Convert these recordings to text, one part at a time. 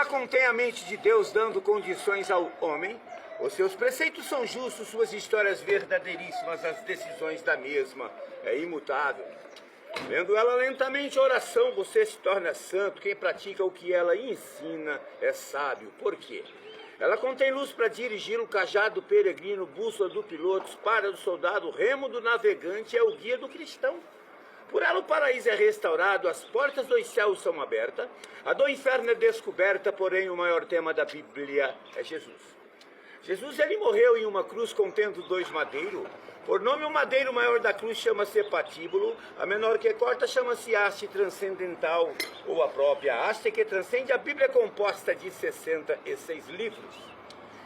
Torá contém a mente de Deus dando condições ao homem. Os seus preceitos são justos, suas histórias verdadeiríssimas, as decisões da mesma é imutável. Lendo ela lentamente, a oração, você se torna santo. Quem pratica o que ela ensina é sábio. Por quê? Ela contém luz para dirigi-lo, cajado do peregrino, bússola do piloto, espada do soldado, remo do navegante, é o guia do cristão. Por ela o paraíso é restaurado, as portas dos céus são abertas, a do inferno é descoberta, porém o maior tema da Bíblia é Jesus. Jesus, ele morreu em uma cruz contendo 2 madeiros. Por nome, o madeiro maior da cruz chama-se patíbulo, a menor que corta chama-se haste transcendental, ou a própria haste que transcende. A Bíblia é composta de 66 livros.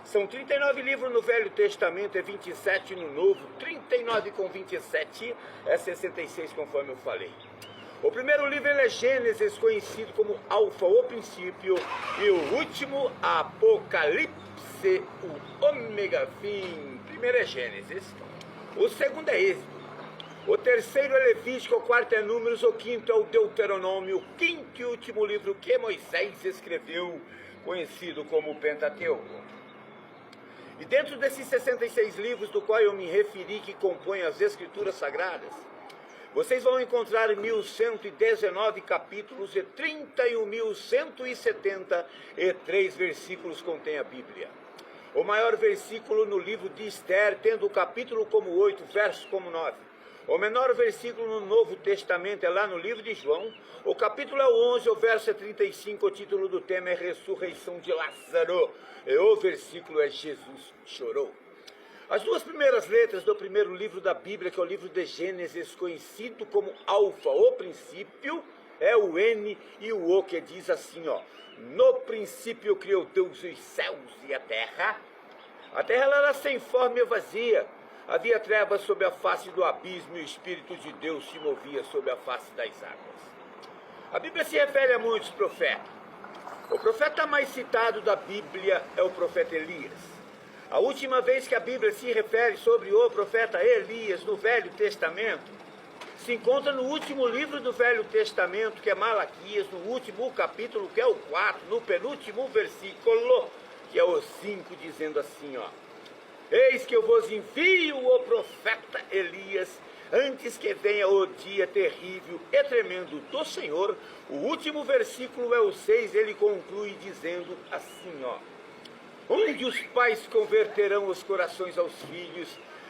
São 39 livros no Velho Testamento, é 27 no Novo, 39 com 27 é 66, conforme eu falei. O primeiro livro é Gênesis, conhecido como Alfa, o princípio, e o último, Apocalipse, o ômega, fim. Primeiro é Gênesis, o segundo é Êxodo, o terceiro é Levítico, o quarto é Números, o quinto é o Deuteronômio, o quinto e último livro que Moisés escreveu, conhecido como Pentateuco. E dentro desses 66 livros, do qual eu me referi, que compõem as Escrituras Sagradas, vocês vão encontrar 1.119 capítulos e 31.173 versículos contém a Bíblia. O maior versículo no livro de Esther, tendo o capítulo como 8, versos como 9. O menor versículo no Novo Testamento é lá no livro de João. O capítulo é o 11, o verso é 35, o título do tema é Ressurreição de Lázaro. E o versículo é Jesus chorou. As 2 primeiras letras do primeiro livro da Bíblia, que é o livro de Gênesis, conhecido como Alfa, o princípio, é o N e o O, que diz assim, ó: no princípio criou Deus os céus e a terra. A terra ela era sem forma e vazia. Havia trevas sobre a face do abismo e o Espírito de Deus se movia sobre a face das águas. A Bíblia se refere a muitos profetas. O profeta mais citado da Bíblia é o profeta Elias. A última vez que a Bíblia se refere sobre o profeta Elias no Velho Testamento se encontra no último livro do Velho Testamento, que é Malaquias, no último capítulo, que é o 4, no penúltimo versículo, que é o 5, dizendo assim, ó: eis que eu vos envio o profeta Elias, antes que venha o dia terrível e tremendo do Senhor. O último versículo é o 6, ele conclui dizendo assim, ó: onde os pais converterão os corações aos filhos,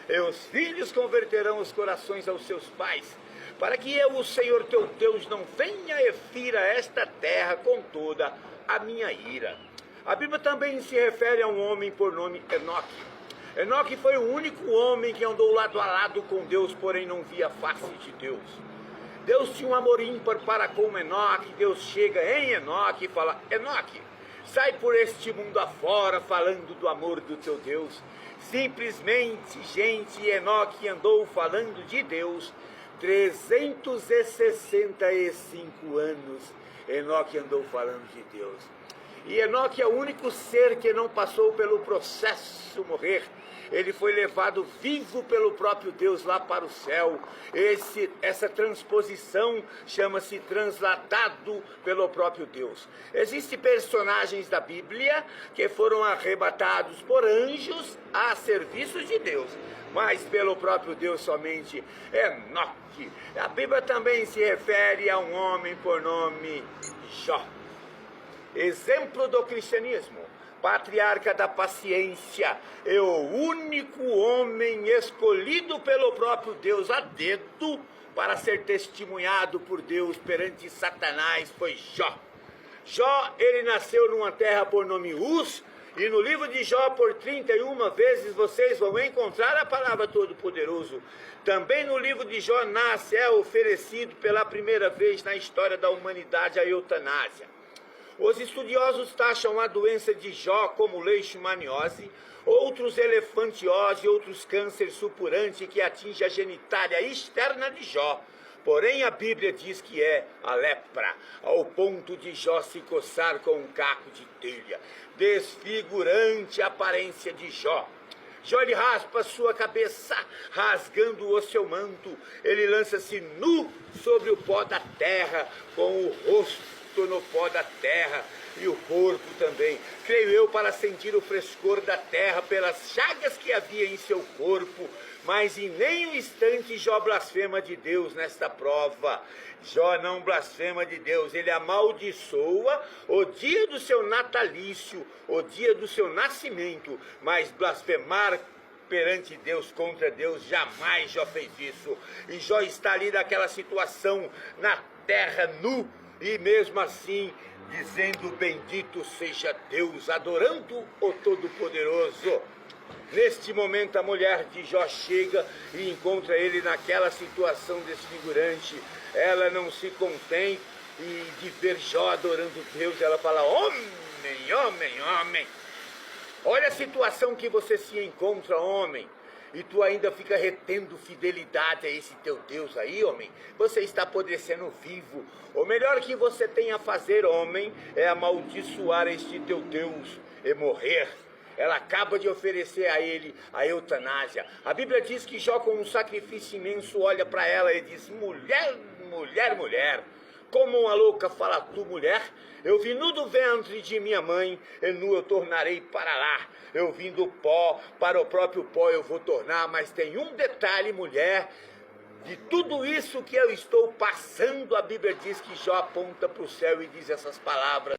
e os filhos converterão os corações aos seus pais, para que eu, o Senhor teu Deus, não venha e fira esta terra com toda a minha ira. A Bíblia também se refere a um homem por nome Enoque. Enoque foi o único homem que andou lado a lado com Deus, porém não via a face de Deus. Deus tinha um amor ímpar para com Enoque. Deus chega em Enoque e fala: Enoque, sai por este mundo afora, falando do amor do teu Deus. Simplesmente, gente, Enoque andou falando de Deus 365 anos. Enoque andou falando de Deus. E Enoque é o único ser que não passou pelo processo morrer. Ele foi levado vivo pelo próprio Deus lá para o céu. Essa transposição chama-se transladado pelo próprio Deus. Existem personagens da Bíblia que foram arrebatados por anjos a serviço de Deus, mas pelo próprio Deus somente. Enoque. A Bíblia também se refere a um homem por nome Jó. Exemplo do cristianismo, patriarca da paciência, é o único homem escolhido pelo próprio Deus a dedo para ser testemunhado por Deus perante Satanás, foi Jó. Jó, ele nasceu numa terra por nome Uz, e no livro de Jó, por 31 vezes, vocês vão encontrar a palavra Todo-Poderoso. Também no livro de Jó nasce, é oferecido pela primeira vez na história da humanidade a eutanásia. Os estudiosos taxam a doença de Jó como leishmaniose, outros elefantiose, outros câncer supurante que atinge a genitália externa de Jó. Porém, a Bíblia diz que é a lepra, ao ponto de Jó se coçar com um caco de telha. Desfigurante a aparência de Jó. Jó, ele raspa sua cabeça, rasgando o seu manto. Ele lança-se nu sobre o pó da terra, com o rosto tornou pó da terra, e o corpo também. Creio eu para sentir o frescor da terra pelas chagas que havia em seu corpo, mas em nenhum instante Jó blasfema de Deus nesta prova. Jó não blasfema de Deus, ele amaldiçoa o dia do seu natalício, o dia do seu nascimento, mas blasfemar perante Deus, contra Deus, jamais Jó fez isso. E Jó está ali naquela situação, na terra nu, e mesmo assim dizendo: bendito seja Deus, adorando o Todo-Poderoso. Neste momento a mulher de Jó chega e encontra ele naquela situação desfigurante. Ela não se contém de ver Jó adorando Deus, ela fala: homem, homem, homem. Olha a situação que você se encontra, homem, e tu ainda fica retendo fidelidade a esse teu Deus aí, homem. Você está apodrecendo vivo. O melhor que você tem a fazer, homem, é amaldiçoar este teu Deus e morrer. Ela acaba de oferecer a ele a eutanásia. A Bíblia diz que Jó, com um sacrifício imenso, olha para ela e diz: mulher, mulher, mulher, como uma louca fala tu, mulher. Eu vim nu do ventre de minha mãe, e nu eu tornarei para lá. Eu vim do pó, para o próprio pó eu vou tornar. Mas tem um detalhe, mulher: de tudo isso que eu estou passando, a Bíblia diz que Jó aponta para o céu e diz essas palavras: